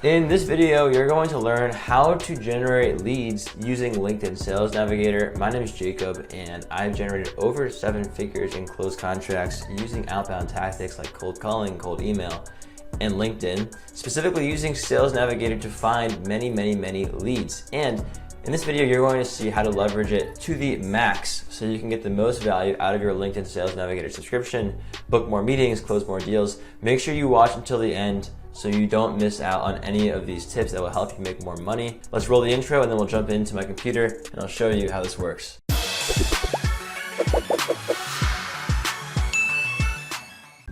In this video, you're going to learn how to generate leads using LinkedIn Sales Navigator. My name is Jacob, and I've generated over 7 figures in closed contracts using outbound tactics like cold calling, cold email, and LinkedIn, specifically using Sales Navigator to find many leads. And in this video, you're going to see how to leverage it to the max so you can get the most value out of your LinkedIn Sales Navigator subscription, book more meetings, close more deals. Make sure you watch until the end so you don't miss out on any of these tips that will help you make more money. Let's roll the intro and then we'll jump into my computer and I'll show you how this works.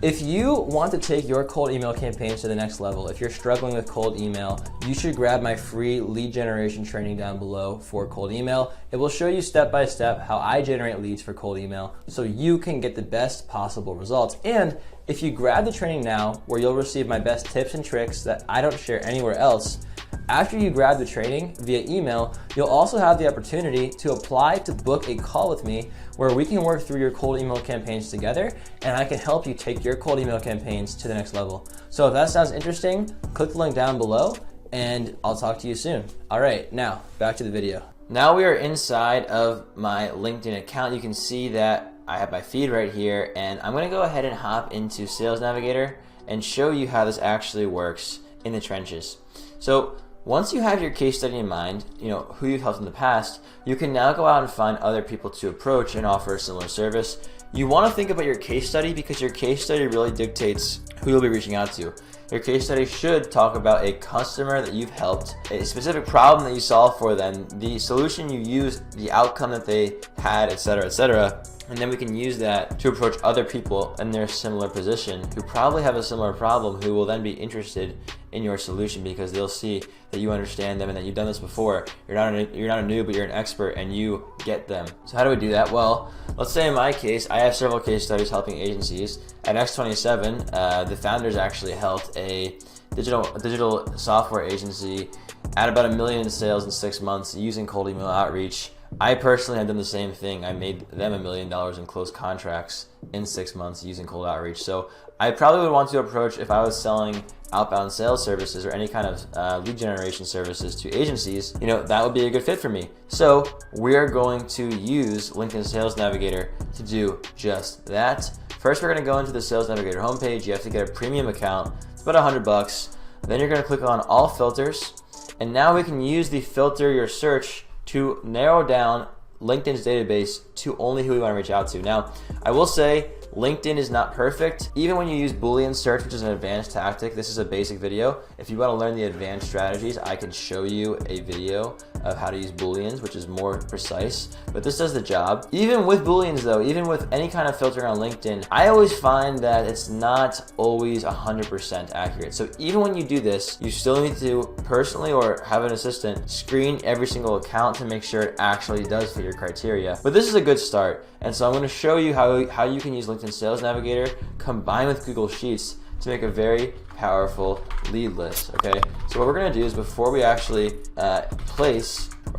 If you want to take your cold email campaigns to the next level, if you're struggling with cold email, you should grab my free lead generation training down below for cold email. It will show you step by step how I generate leads for cold email so you can get the best possible results. And if you grab the training now, where you'll receive my best tips and tricks that I don't share anywhere else, after you grab the training via email, you'll also have the opportunity to apply to book a call with me where we can work through your cold email campaigns together and I can help you take your cold email campaigns to the next level. So if that sounds interesting, click the link down below and I'll talk to you soon. All right, now back to the video. Now we are inside of my LinkedIn account. You can see that I have my feed right here, and I'm gonna go ahead and hop into Sales Navigator and show you how this actually works in the trenches. So once you have your case study in mind, who you've helped in the past, you can now go out and find other people to approach and offer a similar service. You want to think about your case study because your case study really dictates who you'll be reaching out to. Your case study should talk about a customer that you've helped, a specific problem that you solved for them, the solution you used, the outcome that they had, etc., etc. And then we can use that to approach other people in their similar position who probably have a similar problem, who will then be interested in your solution because they'll see that you understand them and that you've done this before. You're not a noob, but you're an expert and you get them. So how do we do that? Well, let's say in my case, I have several case studies helping agencies. At X27, the founders actually helped a digital software agency add about $1 million in sales in 6 months using cold email outreach. I personally have done the same thing. I made them $1 million in closed contracts in 6 months using cold outreach. So I probably would want to approach, if I was selling outbound sales services or any kind of lead generation services to agencies, that would be a good fit for me. So we're going to use LinkedIn Sales Navigator to do just that. First, we're going to go into the Sales Navigator homepage. You have to get a premium account. It's about $100. Then you're going to click on all filters. And now we can use the filter your search to narrow down LinkedIn's database to only who we want to reach out to. Now, I will say LinkedIn is not perfect. Even when you use Boolean search, which is an advanced tactic, this is a basic video. If you want to learn the advanced strategies, I can show you a video of how to use Booleans, which is more precise, but this does the job. Even with Booleans though, even with any kind of filtering on LinkedIn, I always find that it's not always 100% accurate. So even when you do this, you still need to personally or have an assistant screen every single account to make sure it actually does fit your criteria. But this is a good start. And so I'm going to show you how you can use LinkedIn Sales Navigator combined with Google Sheets to make a very powerful lead list, okay? So what we're gonna do is, before we actually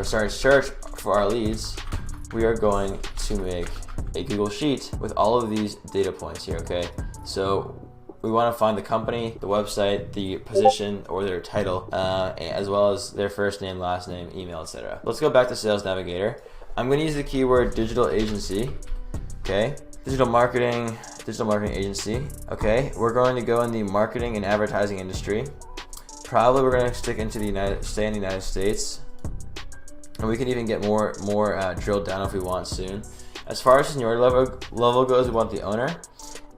search for our leads, we are going to make a Google Sheet with all of these data points here, okay? So we wanna find the company, the website, the position or their title, as well as their first name, last name, email, etc. Let's go back to Sales Navigator. I'm gonna use the keyword digital agency, okay? Digital marketing agency. Okay, we're going to go in the marketing and advertising industry. Probably we're going to stay in the United States, and we can even get more drilled down if we want soon. As far as seniority level goes, we want the owner,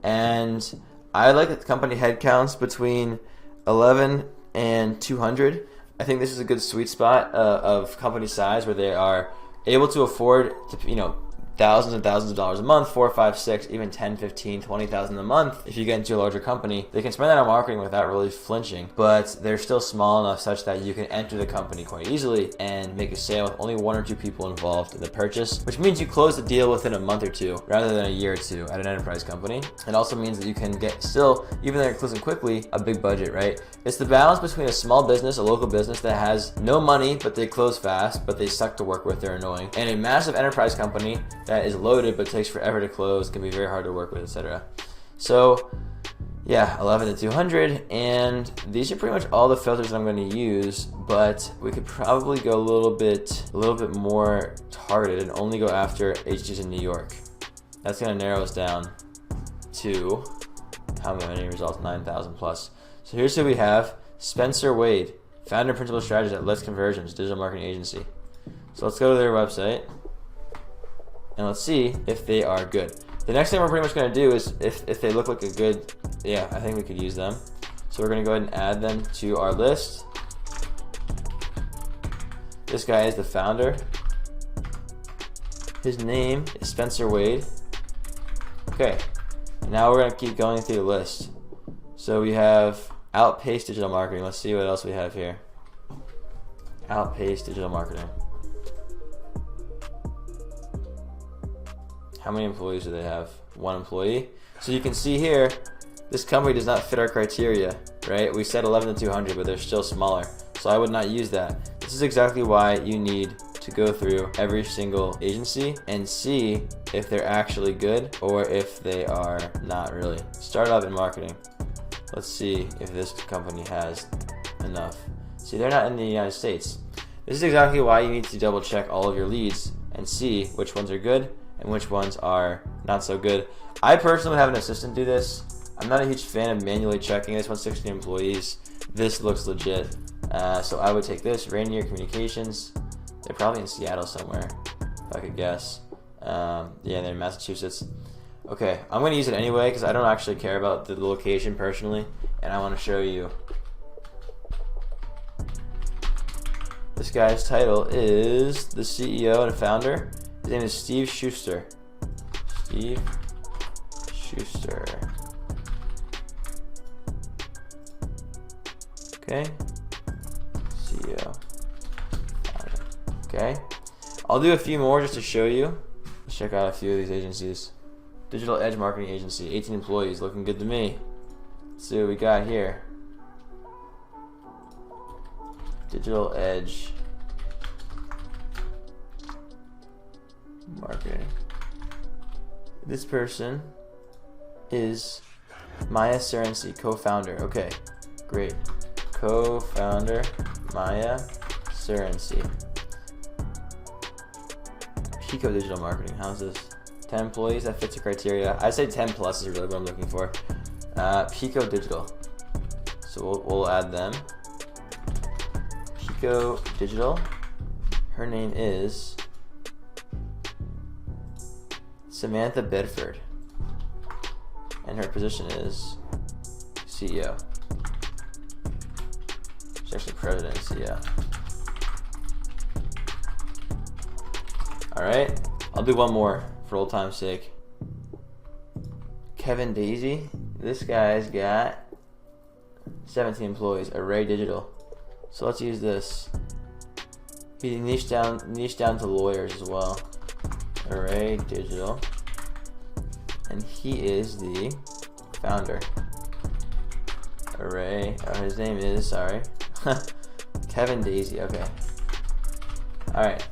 and I like the company headcounts between 11 and 200. I think this is a good sweet spot of company size where they are able to afford to thousands and thousands of dollars a month, 4, 5, 6, even 10, 15, 20,000 a month. If you get into a larger company, they can spend that on marketing without really flinching, but they're still small enough such that you can enter the company quite easily and make a sale with only 1 or 2 people involved in the purchase, which means you close the deal within a month or 2 rather than a year or 2 at an enterprise company. It also means that you can get still, even though you're closing quickly, a big budget, right? It's the balance between a small business, a local business that has no money, but they close fast, but they suck to work with, they're annoying, and a massive enterprise company that is loaded but takes forever to close, can be very hard to work with, etc. So Yeah, 11 to 200, and these are pretty much all the filters I'm going to use, but we could probably go a little bit more targeted and only go after agencies in New York. That's going to narrow us down to how many results? 9,000 plus. So here's who we have: Spencer Wade, founder and principal strategist at Let's Conversions, digital marketing agency. So let's go to their website and let's see if they are good. The next thing we're pretty much going to do is if they look like a good, yeah, I think we could use them. So we're going to go ahead and add them to our list. This guy is the founder. His name is Spencer Wade. Okay, now we're going to keep going through the list. So we have Outpace Digital Marketing. Let's see what else we have here. Outpace Digital Marketing. How many employees do they have? 1 employee. So you can see here, this company does not fit our criteria, right? We said 11 to 200, but they're still smaller. So I would not use that. This is exactly why you need to go through every single agency and see if they're actually good or if they are not really. Startup in marketing. Let's see if this company has enough. See, they're not in the United States. This is exactly why you need to double check all of your leads and see which ones are good and which ones are not so good. I personally have an assistant do this. I'm not a huge fan of manually checking. This one's 16 employees. This looks legit. So I would take this, Rainier Communications. They're probably in Seattle somewhere, if I could guess. Yeah, they're in Massachusetts. Okay, I'm going to use it anyway because I don't actually care about the location personally, and I want to show you. This guy's title is the CEO and founder. His name is Steve Schuster. Steve Schuster. Okay. CEO. Okay. I'll do a few more just to show you. Let's check out a few of these agencies. Digital Edge Marketing Agency, 18 employees, looking good to me. Let's see what we got here. Digital Edge Marketing. This person is Maya Serency, co-founder. Okay, great. Co-founder Maya Serency. Pico Digital Marketing. How's this? 10 employees. That fits the criteria. I'd say 10 plus is really what I'm looking for. Pico Digital. So we'll add them. Pico Digital. Her name is Samantha Bedford, and her position is CEO. She's actually president and CEO. Alright, I'll do one more for old time's sake. Kevin Daisy. This guy's got 17 employees. Array Digital. So let's use this. He niched down to lawyers as well. Array Digital, and he is the founder. Array, his name is, sorry, Kevin Daisy. Okay. Alright.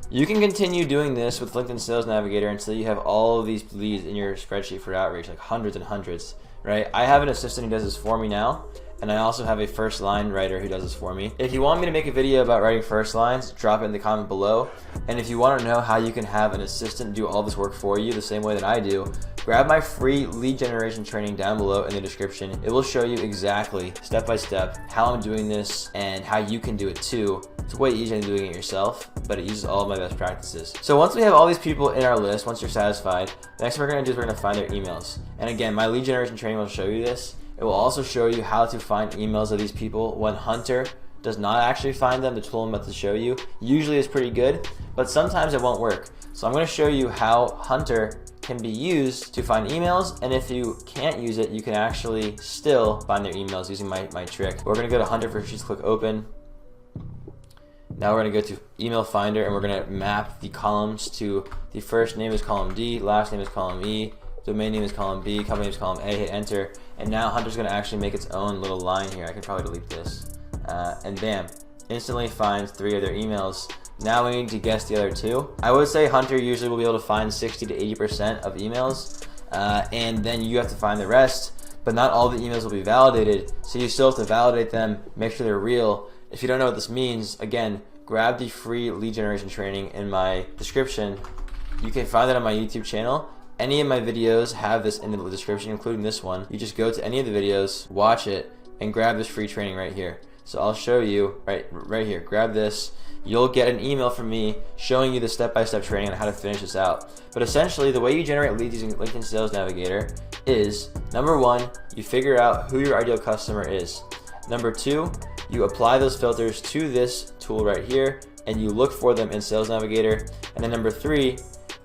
You can continue doing this with LinkedIn Sales Navigator until you have all of these leads in your spreadsheet for outreach, like hundreds and hundreds, right? I have an assistant who does this for me now, and I also have a first line writer who does this for me. If you want me to make a video about writing first lines, drop it in the comment below. And if you want to know how you can have an assistant do all this work for you the same way that I do, grab my free lead generation training down below in the description. It will show you exactly, step by step, how I'm doing this and how you can do it too. It's way easier than doing it yourself, but it uses all of my best practices. So once we have all these people in our list, once you're satisfied, the next thing we're going to do is we're going to find their emails. And again, my lead generation training will show you this. It will also show you how to find emails of these people when Hunter does not actually find them. The tool I'm about to show you usually is pretty good, but sometimes it won't work. So I'm going to show you how Hunter can be used to find emails, and if you can't use it, you can actually still find their emails using my trick. We're going to go to Hunter first, just click open. Now we're going to go to email finder, and we're going to map the columns to the first name is column D, last name is column E, domain name is column B, company name is column A, hit enter, and now Hunter's going to actually make its own little line here. I can probably delete this. And bam, instantly finds 3 of their emails. Now we need to guess the other 2. I would say Hunter usually will be able to find 60 to 80% of emails, and then you have to find the rest. but not all the emails will be validated, so you still have to validate them, make sure they're real. If you don't know what this means, again, grab the free lead generation training in my description. You can find that on my YouTube channel. Any of my videos have this in the description, including this one. You just go to any of the videos, watch it, and grab this free training right here. So I'll show you right here. Grab this. You'll get an email from me showing you the step-by-step training on how to finish this out. But essentially, the way you generate leads using LinkedIn Sales Navigator is, number one, you figure out who your ideal customer is. Number two, you apply those filters to this tool right here, and you look for them in Sales Navigator. And then number three,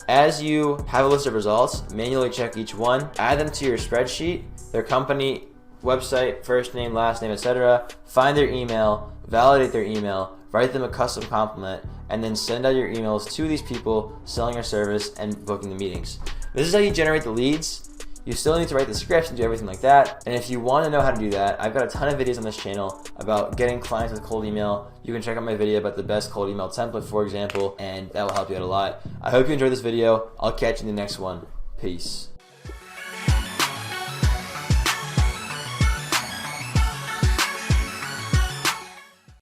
as you have a list of results, manually check each one, add them to your spreadsheet, their company, website, first name, last name, etc. Find their email, validate their email, write them a custom compliment, and then send out your emails to these people selling your service and booking the meetings. This is how you generate the leads. You still need to write the scripts and do everything like that. And if you want to know how to do that, I've got a ton of videos on this channel about getting clients with cold email. You can check out my video about the best cold email template, for example, and that will help you out a lot. I hope you enjoyed this video. I'll catch you in the next one. Peace.